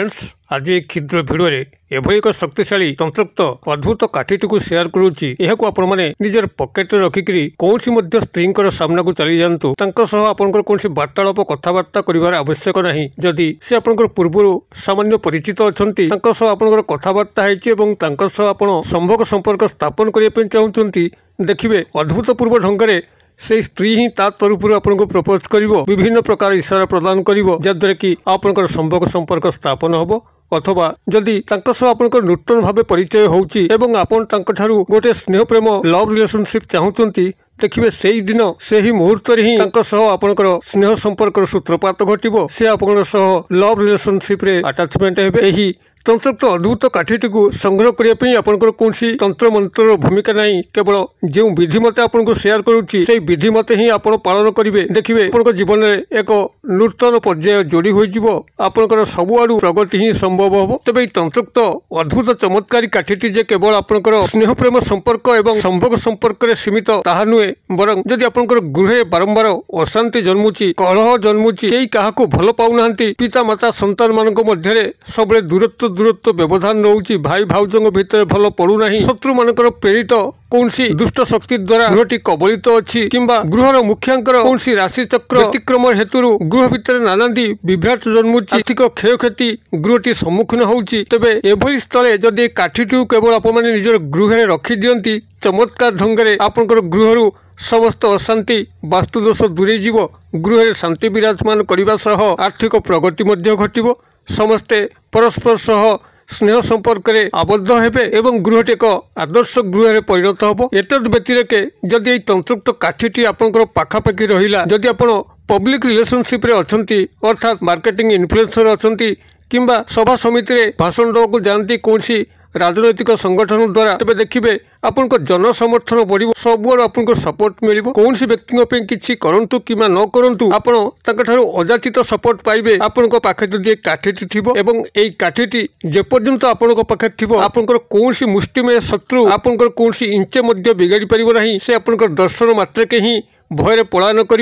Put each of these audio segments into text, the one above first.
Friends आज एक क्षुद्र भिडियो एभली एक शक्तिशाली तंत्रोक्त अद्भुत काठीटी को शेयर करुच्ची निजर पकेट रखिकी कौन स्त्री सामना को चली जातु कौन वार्तालाप कथबार्ता कर आवश्यक नहीं जदि से आपंकर पूर्व सामान्य परिचित अच्छा कथबार्ता संभोग संपर्क स्थापन करने चाहते देखिए अद्भुतपूर्व ढंग से स्त्री ही ता तरफ आपको प्रपोज कर विभिन्न प्रकार इशारा प्रदान कर जद्वारा कि आपंकर संभोग संपर्क स्थापन हम अथवा जदि आपंकर नूतन भाव परिचय होउची एवं आपन गोटे स्नेह प्रेम लव रिलेशनशिप चाहूँगी देखिए से ही दिन से ही मुहूर्त ही आपंकर स्नेह संपर्क सूत्रपात घटो से आप लव रिलेशनशिप रे अटैचमेंट हे तंत्रोक्त अद्भुत काठीटी को संग्रह करने आपंकर कौन तंत्र मंत्र भूमिका नहीं केवल जो विधि मत आपको शेयर करुच्ची से विधि मत ही आप पालन करेंगे देखिए आप जीवन में एक नूतन पर्याय जोड़ी होकर सबुआड़ प्रगति ही संभव हम तेज तंत्रोक्त अद्भुत चमत्कारी काठीटी जे केवल आपंकर स्नेह प्रेम संपर्क और संभोग संपर्क में सीमित ताहा नुहे बर जदि आपंकर गृह बारंबार अशांति जन्मुची कलह जन्मुची कई क्या भल पाऊना पिता माता संतान मान मध्य सब दूरत्व व्यवधान रोचे भाई भाउजों भितर भल पड़ूना शत्रु मानकर प्रेरित कौन दुष्ट शक्ति द्वारा गृहटी कबलित अच्छी किंबा गृहर मुखियांकर कौन राशि चक्र व्यतिक्रम हेतु गृह भितर नानादी विभ्राट जन्मुची आर्थिक क्षयक्षति गृहटी सम्मुखीन होउची तेबे एभली स्थले जदि काठीटी केवल आपण निजर गृह रखी दियंती चमत्कार ढंग आपंकर गृह समस्त अशांति वास्तुदोष दूरे जीव गृह शांति विराजमान करने सह आर्थिक प्रगति घटव समस्ते परस्पर सह स्नेह संपर्क में आबद्ध हेबे एवं गृहटी एक आदर्श गृह परिणत हम एतद व्यतिरेके जदि तंत्रोक्त काठीटी आपंकर पाखापाखि रहिला जदि आपण पब्लिक रिलेशनशिप रे अछंती अर्थात मार्केटिंग इन्फ्लुएंसर अछंती किंबा सभा समिति रे भाषण देवाक जाती कौन राजनैतिक संगठन द्वारा तबे देखिए आपन जन समर्थन बढ़ सबुआड़ आपको सपोर्ट मिल कौन व्यक्ति किसी करूँ कि न करूँ आपड़ अजाचित सपोर्ट पाइबे आपण पाखे जदि काठीटी थी एवं यही काठीटी जेपर्यंत आपण पाखे थी आपंकर कौन मुष्टिमेय शत्रु आपंकर कौन इंचे बिगाड़ी पार ना से आपंकर दर्शन मात्रके ही भय पलायन कर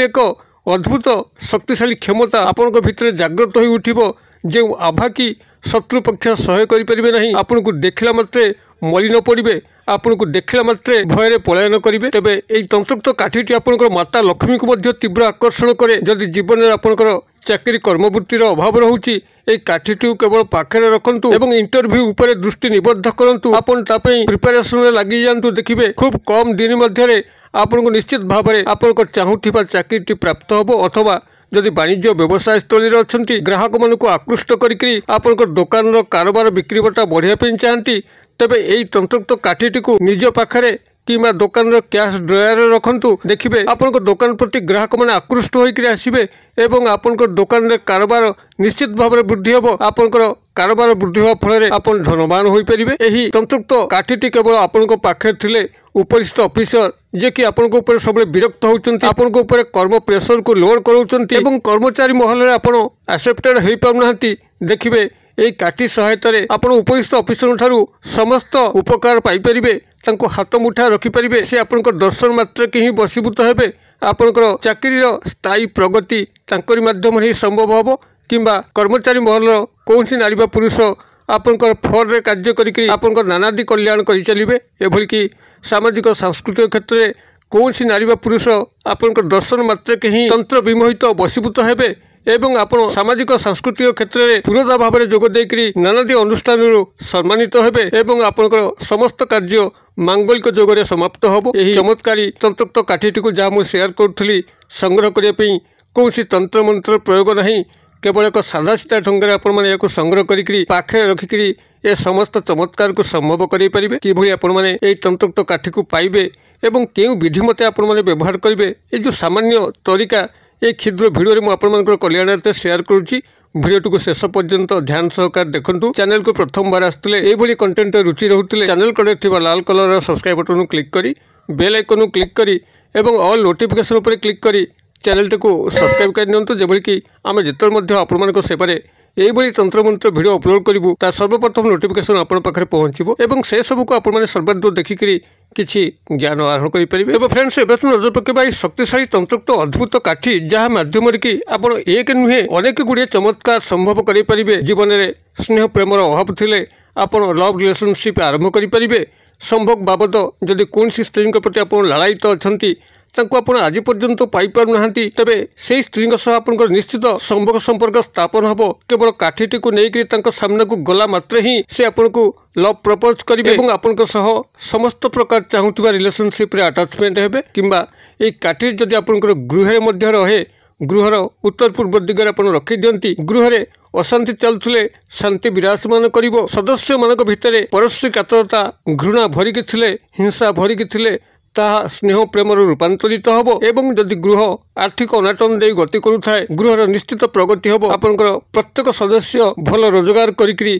एक अद्भुत शक्तिशाली क्षमता आपण भितर जागृत हो उठिबो जो आभा की शत्रु पक्ष सह्य करें आपन को देखला मात्रे मली न पड़े आपन को देखला मात्रे भय पलायन करेंगे तेबे यही तंत्रोक्त काठीटी आपंकर माता लक्ष्मी को तीव्र आकर्षण करे जदि जीवन में आपंकर चाकरी कर्मवृत्तिर अभाव रोचे यही काठीटी केवल पाखे रखु एवं इंटरव्यू उपर दृष्टि निबद्ध करूँ आपन प्रिपेरेसन लगी जातु देखिए खूब कम दिन मध्य आपन को निश्चित भाव में आपंकर चाहूबा चाकरी प्राप्त हम अथवा जदि वाणिज्य व्यवसाय स्थल अच्छा ग्राहक मान आकृष्ट कर दुकान कारोबार बिक्री बटा बढ़ाई चाहती तेबे यही तंत्रोक्त काठीटी को निज पाखे कि दुकान कैश ड्रयर रखु देखिए आपन दुकान प्रति ग्राहक मैंने आकृष्ट होकर आसबे एवं आपन दुकान रे कारोबार निश्चित भाव में वृद्धि हम आपंकर कारोबार वृद्धि होगा फल आप धनवान हो पारे यही तंत्रोक्त काठीटी केवल आपण पाखे थिले उपरिस्थ ऑफिसर जे कि आपण सब विरक्त होती आपण कर्म प्रेसर को लोड कर कर्मचारी महल में आप एक्सेप्टेड हो पाना देखिए यही काठी सहायता आप उपरिस्थ ऑफिसर ठारू समस्त उपकार पाइपर हाथ मुठा रखिपारे से आपण दर्शन मात्रके ही बसीभूत हेबे आपंकर चाकरी स्थायी प्रगति माध्यम ही संभव हम किंबा कर्मचारी महल कौन नारी बा पुरुष आपंकर फर रे कार्य करी आपंकर नानादी कल्याण कर चलिए एभली कि सामाजिक सांस्कृतिक क्षेत्र में कौन नारी बा पुरुष आपंकर दर्शन मात्रके ही तंत्र विमोहित बसीभूत हेबे एवं आपण सामाजिक सांस्कृतिक क्षेत्र में पूर्णता भाव में जोग देकरी नानादी अनुष्ठान सम्मानित हेबे एवं आपंकर समस्त कार्य मांगलिक जोगरे समाप्त हम यही चमत्कारी तंत्रोक्त काठीटी को जहाँ मुझे शेयर करी संग्रह करने कौन तंत्र मंत्र प्रयोग नहीं केवल एक साधा सीधा ढंग से संग्रह करी पाखे रखिकी ए समस्त चमत्कार को संभव करें कि आपण तंत्रोक्त काठी को पाइबे एवं क्यों विधि मत आपण व्यवहार करेंगे ये जो सामान्य तरीका ये क्षुद्र भिडियो मुझे कल्याणार्थ शेयर करुच्ची भिडियो को शेष पर्यंत ध्यान सहकार देखूँ चैनल को प्रथम बार आसते ये कंटेंट रुचि रोते चैनल कड़े थी लाल कलर सब्सक्राइब बटन क्लिक करी बेल आइकन क्लिक करी एवं ऑल नोटिफिकेशन पर क्लिक करी चैनल को सब्सक्राइब कर दिंतु जबकि आम जिते आपण सेवार এইভাবে তন্त्रमंत्र ভিডিও अपलोड करूँ ता सर्वप्रथम नोटिफिकेशन आपण पाखे पहुँचो और से सबको आपने सर्वाधिक देखिकी किसी ज्ञान आहरण करेंगे। फ्रेंड्स एवं नजर पकेबा शक्तिशाली तंत्रयुक्त अद्भुत काठी जहाँ मध्यम कि आप एक नुहे अनेक गुड़िए चमत्कार संभव करेंगे। जीवन में स्नेह प्रेमर अभाव थे आप लव रिलेशनशिप आरंभ करेंगे। संभोग बाबद जदि कौन स्त्री प्रति आप लालायित अच्छा आप आज पर्यंत पाईपारना तेरे से स्त्री आप निश्चित संभोग संपर्क स्थापन हम केवल काठीटी को लेकिन सामना को गला मात्र ही से आपको लव प्रपोज करेंगे और आपण समस्त प्रकार चाहूबा रिलेशनशिप अटाचमेंट हे कि काठी जदि आप गृह रहे गृहर उत्तर पूर्व दिगरे आप रखी दिंती गृह अशांति चलुले शांति विराजमान कर सदस्य मान भितर परस्पर कातरता घृणा भरिकी थिले हिंसा भरिकी थिले ताहा स्नेह प्रेम रूपांतरित हम एवं जदि गृह आर्थिक अनाटन दे गति करुए गृहर निश्चित प्रगति हम आपंकर प्रत्येक सदस्य भल रोजगार करी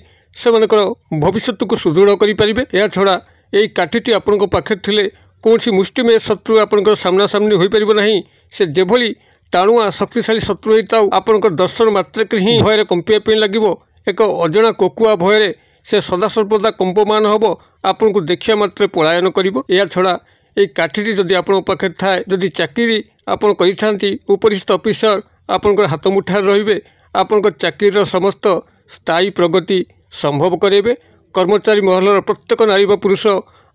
भविष्य को सुदृढ़ करेंगे। यह छड़ा यही काठीटी आपण पाखे थे कौन मुष्टिमेय शत्रु आपंकर सामना सामनी हो पार ना से जेभली टाणुआ शक्तिशाली शत्रु होता आपंकर दर्शन मात्रक ही भयर कंपिया लगे एक अजना कोकुआ भयर से सदासर्वदा कंपमान हम आपन को देखा मात्र पलायन कर छड़ा ये काठीटी जदि आप पाखे थाए जदि चाकरी आप उपरिस्थ ऑफिसर आपंकर हाथ मुठा रे आपंकर चाकरी समस्त स्थायी प्रगति संभव करेंगे। कर्मचारी महलर प्रत्येक नारी व पुरुष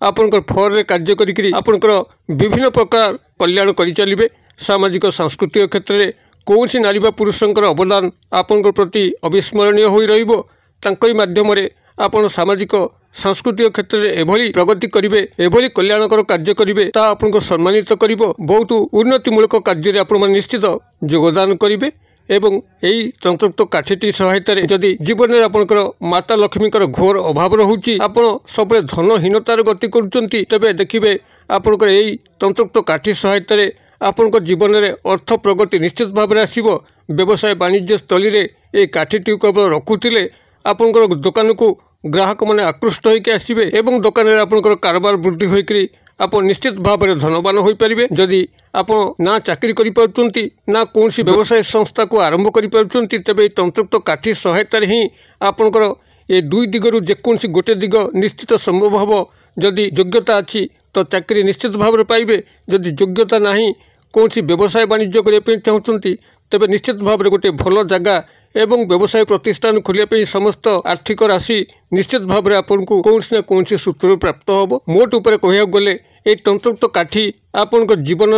आपंकर फर्रे कार्य करी आपंकर विभिन्न प्रकार कल्याण कर चलिए। सामाजिक सांस्कृतिक क्षेत्र में कौन नारी व पुरुषंकर अवदान आपंकर प्रति अविस्मरणीय हो रही माध्यम आपण सामाजिक सांस्कृतिक क्षेत्र में एभली प्रगति करेंगे एभली कल्याणकर कार्य करेंगे ता आपको सम्मानित कर बहुत उन्नतिमूलक कार्य आप निश्चित योगदान करेंगे। एवं यही तंत्रयुक्त काठीटी सहायता जदि जीवन में आपंकर माता लक्ष्मी घोर अभाव रोचे आप सब धनहीनतार गति करुँच तेरे देखिए आपंकर यही तंत्रयुक्त काठी सहायता आपण जीवन में अर्थ प्रगति निश्चित भाव में आसो। व्यवसाय वाणिज्य स्थली में ये काठीटी केवल रखुले आपंकर दुकान को ग्राहक मैंने आकृष्ट होकर आसवे एवं दुकान में आपंकर कारोबार वृद्धि होकर आप निश्चित भाव में धनवान हो पारे। जदि आप ना चाकरी करें ना कौन व्यवसाय संस्था को आरंभ करें तेरे तंत्रयुक्त काठी सहायता ही आपंकर ये दुई दिगरु जेकोसी गोटे दिग निश्चित संभव हम। जदि योग्यता अच्छी तो चाकरी निश्चित भाव में पाइबे जदि योग्यता नहीं कौन व्यवसाय वाणिज्य करने चाहते तेरे निश्चित भाव में गोटे भल जगह एवं व्यवसाय प्रतिष्ठान खोलिया समस्त आर्थिक राशि निश्चित भाव में आपन को कौन ना कौन सूत्र प्राप्त हम। मोट उपर कह गले ये तंत्रयुक्त काठी आपण जीवन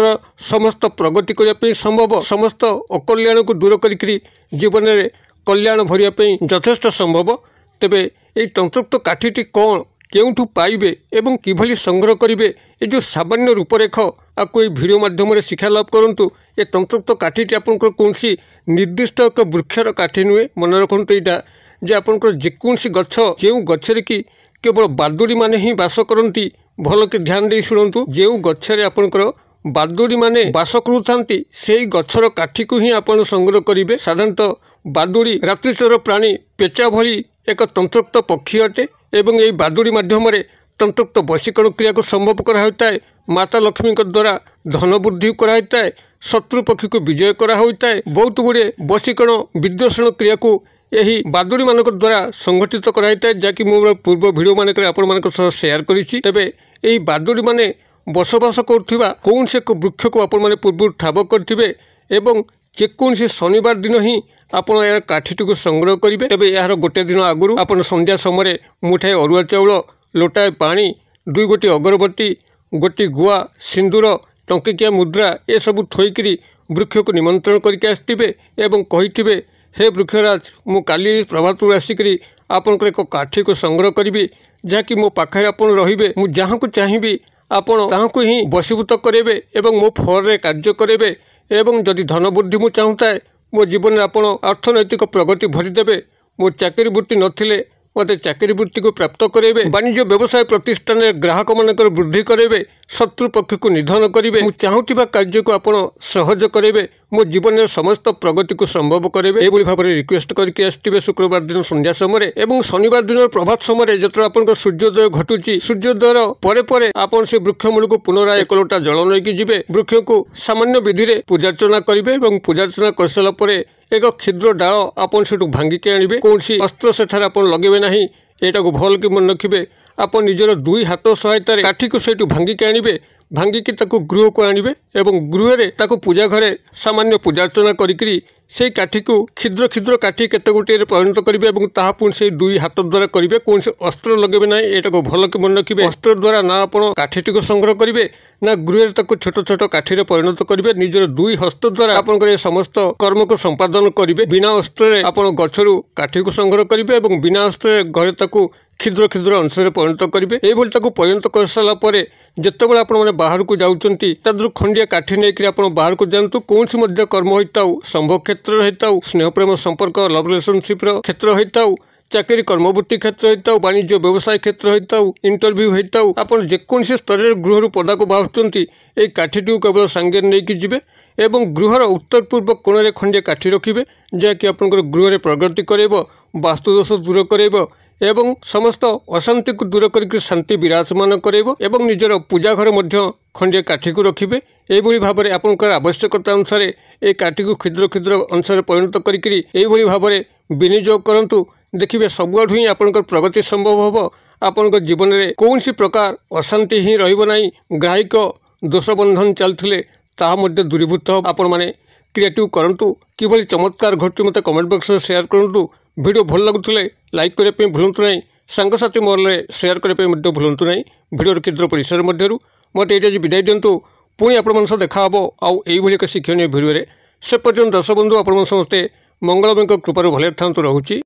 समस्त प्रगति करने संभव समस्त अकल्याण को दूर करी जीवन में कल्याण भरिया यथेष्ट संभव। तेबे ये तंत्रयुक्त काठीटी कौन केउठु पाइबे एवं किभली संग्रह करेंगे ये जो सामान्य रूपरेख आपको ये भिडियो माध्यम शिक्षा लाभ करूँ। ये तंत्रयुक्त काठीटी आपंकर कौन निर्दिष्ट एक वृक्षर काठी नुहे मन रखु यहाँ जे आपंकर जेकोसी गछ जो गछरे कि केवल बादुड़ी माने ही बास करती भल के ध्यान दे शुणु जो गछरे आपंकर बादुड़ी माने बास करुथांती से गछर काठी को ही आप संग्रह करेंगे। साधारणतः बादुड़ी रात्रिचर प्राणी पेचा भली एक तंत्रयुक्त पक्षी अटे एवं यही बादुड़ी माध्यम तंत्रयुक्त वशीकरण क्रिया को संभव कराए। माता लक्ष्मी द्वारा धन वृद्धि कराए शत्रु पक्षी को विजय कराए बहुत गुड़े वशीकरण विद्वेषण क्रिया को यही बादुड़ी मान द्वारा संगठित कराए जहाँकि मोर पूर्व भिडियो मानक आपण शेयर करी। तेबे यही बादुड़ी माने बसवास करुवा कौन से एक वृक्ष को आपण पूर्व ठाब करेंगे एवं जेकोसी शनिवार दिन ही आप काठीटी को संग्रह करेंगे। तेबे यार गोटे दिन आगुरी आप संध्या समय मुठाए अरुआ चाउल लोटाए पानी दुई गोटी अगरबत्ती गोटी गुआ सिंदूर टंकिकिया मुद्रा ये सब थोकरी वृक्ष को निमंत्रण करके आसवे एवं कही हे वृक्षराज मु काली प्रभात आसिक आपंकर एक काठी को संग्रह करी जहाँकि मो पाखे आप रे मु जहाँ को चाहिए आपण ताहां ही वशीभूत करेंगे एवं मो फर्रे कार्य करेंगे एवं जदि धन वृद्धि मु चाहूए मो जीवन में आपण अर्थनैतिक प्रगति भरीदेवे मो चाकरी वृत्ति नथिले मते चाकरी वृत्ति को प्राप्त करेंगे वाणिज्य व्यवसाय प्रतिष्ठान ग्राहक मानकर वृद्धि करेंगे शत्रु पक्ष को निधन करेंगे मु चाहूबा कार्य को आपण सहज करेंगे मो जीवन समस्त प्रगति को संभव करेंगे ये भाव में रिक्वेस्ट करके आसवे शुक्रवार दिन संध्या समय और शनिवार दिन प्रभात समय जो आप सूर्योदय घटुची सूर्योदय पर आपन से वृक्ष मूल को पुनराय एक लोटा जल नहीं जी वृक्ष को सामान्य विधि में पूजार्चना करेंगे और पूजार्चना कर सारा पर एक क्षुद्र डाल आपन से भांगिक आणवे कौन अस्त्र से लगे ना यहाँ को भल कि मन रखिए आप निजर दुई हाथ सहायता काठी को से भांगिक आणवे भांगिकी गृह को आणवे एवं गृह में पूजा घरे सामान्य पूजार्चना करी से काठी को क्षुद्र क्षुद्र काठी केते गोटे परिणत करेंगे और पुणी से दुई हाथ द्वारा करेंगे कौन से अस्त्र लगे ना यहाँ को भल कि मन रखिए अस्त्र द्वारा ना आप काठी को संग्रह करेंगे ना गृह में छोट छोट काठी परिणत करेंगे निजर दुई हस्त द्वारा आप समस्त कर्म को संपादन करेंगे बिना अस्त्र आप गचरू काठी को संग्रह करेंगे और बिना अस्त्र घरे क्षुद्र क्षुद्र अंश परिणत करेंगे ये परिणत कर सारापर जितेबाला आपण बाहर को जाऊँगी तादर खंडिया काठी नहीं आप बाहर को जातु कौन सी कर्म होता संभोग क्षेत्र होता स्नेह प्रेम संपर्क लव रिलेशनशिप क्षेत्र होता चाकरी कर्मवृत्ति क्षेत्र होता वाणिज्य व्यवसाय क्षेत्र होता इंटरव्यू होता आप जेकोसी स्तर गृह पदा को बाहर ये काठी केवल सांगे नहीं जी एवं गृहर उत्तर पूर्व कोण में खंडिया काठी रखिए जहाँकि आप गृह प्रगति करेब वास्तुदोष दूर करेब एवं समस्त अशांति को दूर करके शांति विराजमान करेब एवं निजर पूजा घर मध्य खंडिया काठी को रखिए यही भाव में आपंकर आवश्यकता अनुसार ये काठी को क्षुद्र क्षुद्र अंश परिणत करी भाव में विनियोग करूँ देखिए सबुआठू ही आपंकर प्रगति संभव हम आपण जीवन में कौन सी प्रकार अशांति ही रही ग्राहिक दोषबंधन चलते ताहा दूरीभूत आपण मैंने क्रिएटिव करूँ किभली चमत्कार घटू मत कमेंट बॉक्स में शेयर करूँ वीडियो भल लगुले लाइक करने भूलु ना सांगसाथी मोहल्ले शेयर करने भूलु ना वीडियो क्षुद्र परिसर मध्य मत ये विदाय दिंतु पुणी आपण देखा आउ एक शिक्षणीय भिडियो से पर्यटन दर्शक बंधु आप समस्ते मंगलमय कृपार भले था रोचे।